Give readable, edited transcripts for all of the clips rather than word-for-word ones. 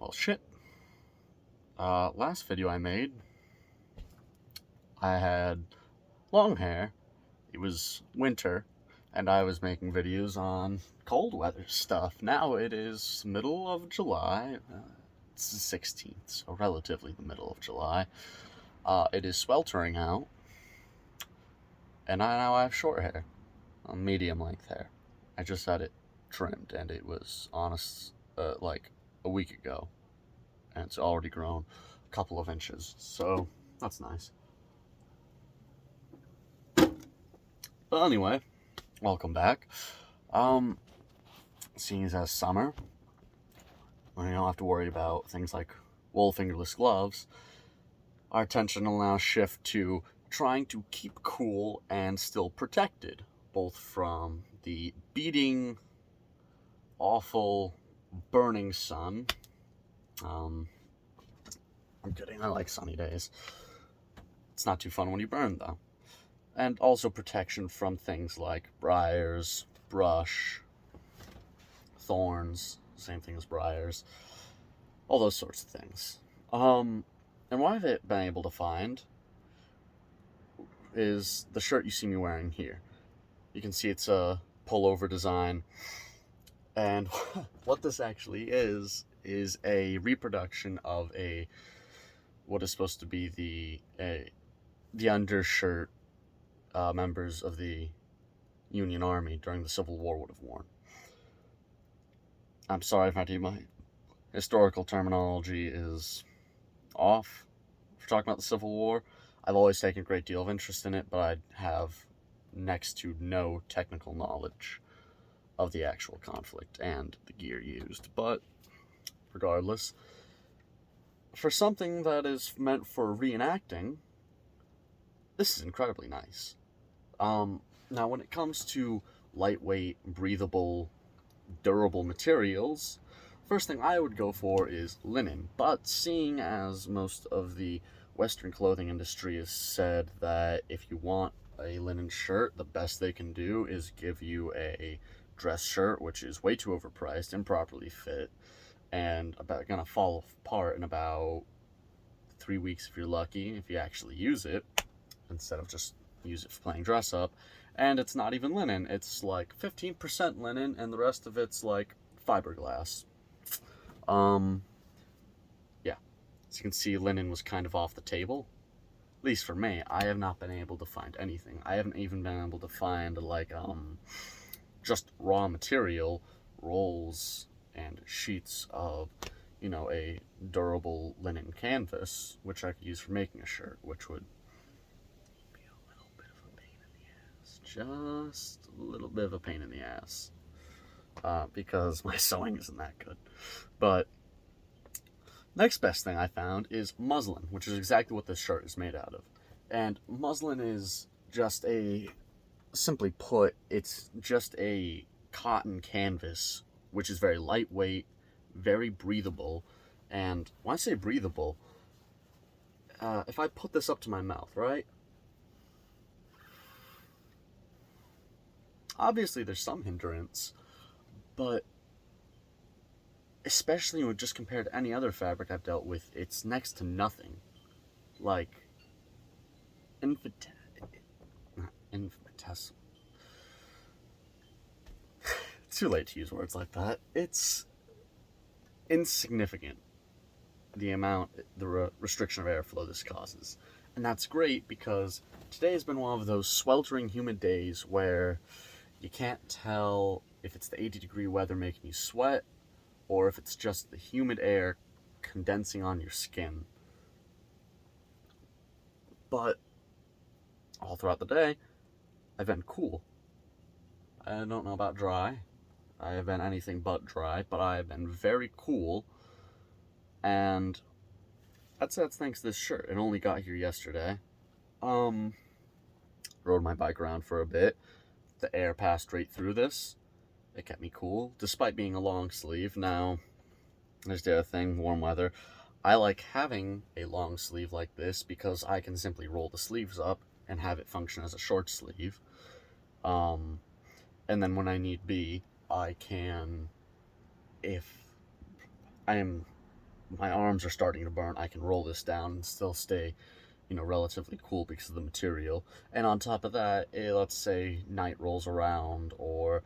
Well, shit. Last video I made, I had long hair. It was winter, and I was making videos on cold weather stuff. Now it is middle of July. It's the 16th, so relatively the middle of July. It is sweltering out, and now I have short hair, medium length hair. I just had it trimmed, and it was like a week ago, and it's already grown a couple of inches, so that's nice. But anyway, welcome back. Seeing as summer, when you don't have to worry about things like wool fingerless gloves, our attention will now shift to trying to keep cool and still protected, both from the beating, awful, burning sun. I'm kidding, I like sunny days. It's not too fun when you burn, though. And also protection from things like briars, brush, thorns, same thing as briars, all those sorts of things. And what I've been able to find is the shirt you see me wearing here. You can see it's a pullover design, and what this actually is a reproduction of what is supposed to be the undershirt members of the Union Army during the Civil War would have worn. I'm sorry if my historical terminology is off for talking about the Civil War. I've always taken a great deal of interest in it, but I have next to no technical knowledge of the actual conflict and the gear used. But regardless, for something that is meant for reenacting, this is incredibly nice. Now, when it comes to lightweight, breathable, durable materials, first thing I would go for is linen. But seeing as most of the Western clothing industry has said that if you want a linen shirt, the best they can do is give you a dress shirt, which is way too overpriced, improperly fit, and gonna fall apart in about 3 weeks if you're lucky, if you actually use it, instead of just use it for playing dress up. And it's not even linen, it's like 15% linen, and the rest of it's like fiberglass. Yeah, as you can see, linen was kind of off the table. At least for me, I have not been able to find anything. I haven't even been able to find like just raw material, rolls and sheets of, a durable linen canvas, which I could use for making a shirt, which would be a little bit of a pain in the ass. Just a little bit of a pain in the ass. Because my sewing isn't that good. But next best thing I found is muslin, which is exactly what this shirt is made out of. And muslin is just simply put, it's just a cotton canvas, which is very lightweight, very breathable. And when I say breathable, if I put this up to my mouth, right? Obviously there's some hindrance, but especially when just compared to any other fabric I've dealt with, it's next to nothing. Like, infinitesimal. It's too late to use words like that. It's insignificant, the restriction of airflow this causes. And that's great because today has been one of those sweltering humid days where you can't tell if it's the 80-degree weather making you sweat or if it's just the humid air condensing on your skin. But all throughout the day, I've been cool. I don't know about dry. I have been anything but dry, but I have been very cool. And that's thanks to this shirt. It only got here yesterday. Rode my bike around for a bit. The air passed right through this. It kept me cool, despite being a long sleeve. Now, there's the other thing, warm weather. I like having a long sleeve like this because I can simply roll the sleeves up and have it function as a short sleeve. And then when I need be, I can, if I am my arms are starting to burn, I can roll this down and still stay, relatively cool because of the material. And on top of that, let's say night rolls around, or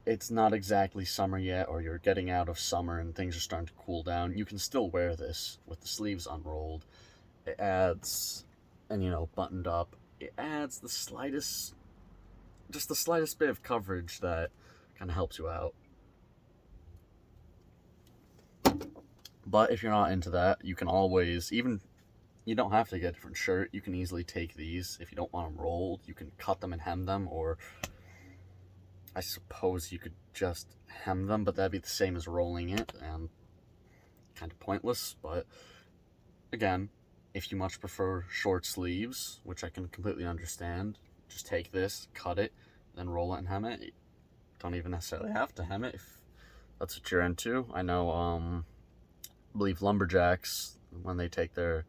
it's not exactly summer yet, or you're getting out of summer and things are starting to cool down, you can still wear this with the sleeves unrolled. It adds, and buttoned up, it adds just the slightest bit of coverage that kind of helps you out. But if you're not into that, you can always, you don't have to get a different shirt. You can easily take these. If you don't want them rolled, you can cut them and hem them, or I suppose you could just hem them, but that'd be the same as rolling it and kind of pointless. But again, if you much prefer short sleeves, which I can completely understand, just take this, cut it, then roll it and hem it. You don't even necessarily have to hem it if that's what you're into. I know, I believe lumberjacks, when they take their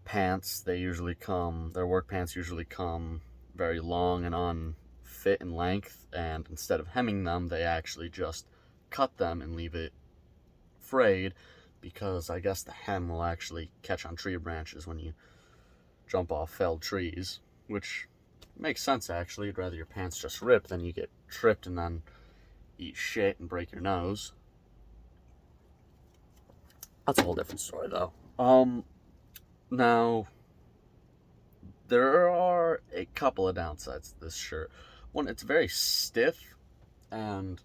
pants, their work pants usually come very long and unfit in length, and instead of hemming them, they actually just cut them and leave it frayed, because I guess the hem will actually catch on tree branches when you jump off felled trees, which makes sense actually. You'd rather your pants just rip than you get tripped and then eat shit and break your nose. That's a whole different story though. Now, there are a couple of downsides to this shirt. One, it's very stiff, and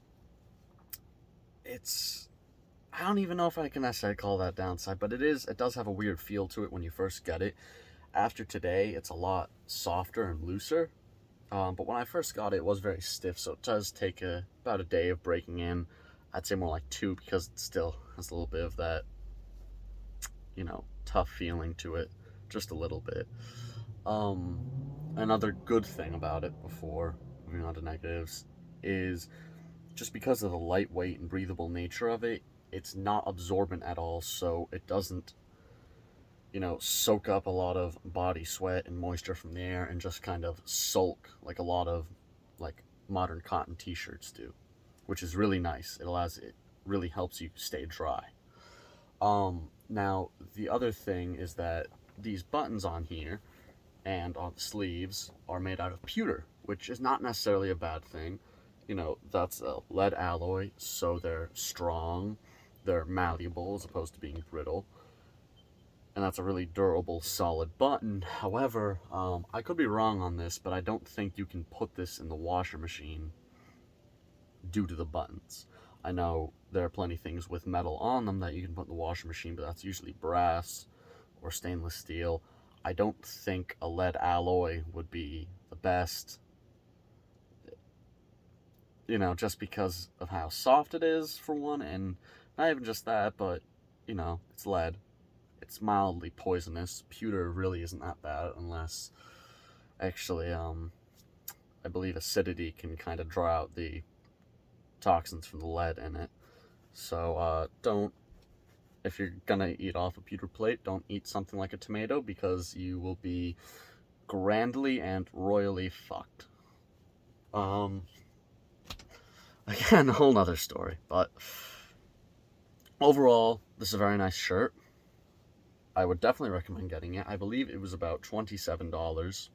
I don't even know if I can necessarily call that downside, but it does have a weird feel to it when you first get it. After today, it's a lot softer and looser, but when I first got it, it was very stiff, so it does take about a day of breaking in. I'd say more like 2, because it still has a little bit of that, tough feeling to it, just a little bit. Another good thing about it, before moving on to negatives, is just because of the lightweight and breathable nature of it, it's not absorbent at all, so it doesn't, soak up a lot of body sweat and moisture from the air and just kind of sulk like a lot of modern cotton t-shirts do, which is really nice. It really helps you stay dry. Now, the other thing is that these buttons on here and on the sleeves are made out of pewter, which is not necessarily a bad thing. That's a lead alloy, so they're strong, they're malleable as opposed to being brittle, and that's a really durable, solid button. However, I could be wrong on this, but I don't think you can put this in the washer machine due to the buttons. I know there are plenty of things with metal on them that you can put in the washing machine, but that's usually brass or stainless steel. I don't think a lead alloy would be the best, just because of how soft it is, for one, and not even just that, but, it's lead. It's mildly poisonous. Pewter really isn't that bad, unless, actually, I believe acidity can kind of draw out the toxins from the lead in it. So, if you're gonna eat off a pewter plate, don't eat something like a tomato, because you will be grandly and royally fucked. Again, a whole nother story, but overall, this is a very nice shirt. I would definitely recommend getting it. I believe it was about $27.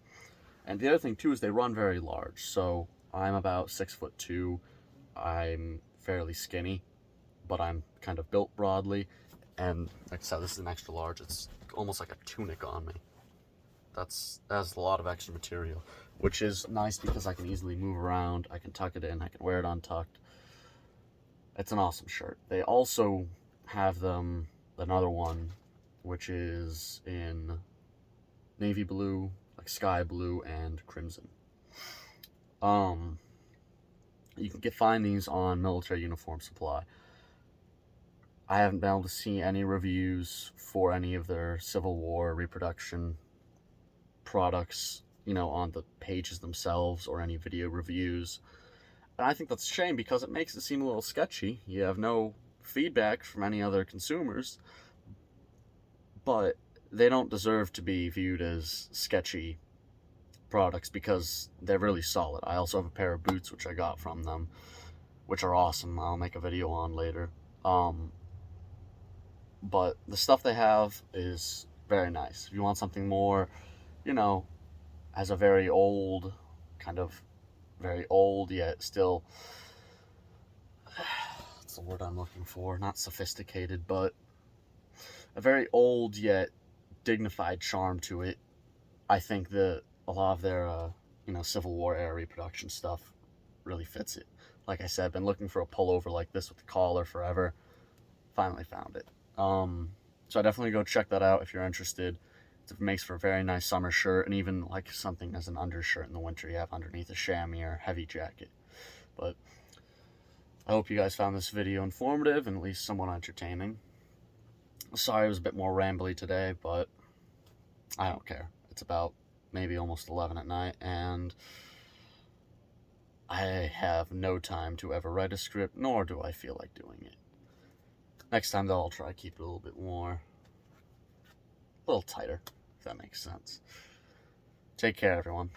And the other thing too is they run very large. So I'm about 6'2". I'm fairly skinny, but I'm kind of built broadly. And like I said, this is an extra large. It's almost like a tunic on me. That has a lot of extra material, which is nice because I can easily move around. I can tuck it in. I can wear it untucked. It's an awesome shirt. They also have another one, which is in navy blue, like sky blue, and crimson. You can find these on Military Uniform Supply. I haven't been able to see any reviews for any of their Civil War reproduction products, on the pages themselves, or any video reviews. And I think that's a shame, because it makes it seem a little sketchy. You have no feedback from any other consumers, but they don't deserve to be viewed as sketchy products, because they're really solid. I also have a pair of boots which I got from them, which are awesome. I'll make a video on later. but the stuff they have is very nice. If you want something more, you know, as a very old, kind of very old yet still, what's the word I'm looking for? Not sophisticated, but a very old yet dignified charm to it. I think that a lot of their, Civil War era reproduction stuff really fits it. Like I said, I've been looking for a pullover like this with the collar forever. Finally found it. So I definitely go check that out if you're interested. It makes for a very nice summer shirt, and even like something as an undershirt in the winter you have underneath a chamois or heavy jacket. But I hope you guys found this video informative and at least somewhat entertaining. Sorry it was a bit more rambly today, but I don't care. It's about maybe almost 11 at night, and I have no time to ever write a script, nor do I feel like doing it. Next time, though, I'll try to keep it a little bit more, a little tighter, if that makes sense. Take care, everyone.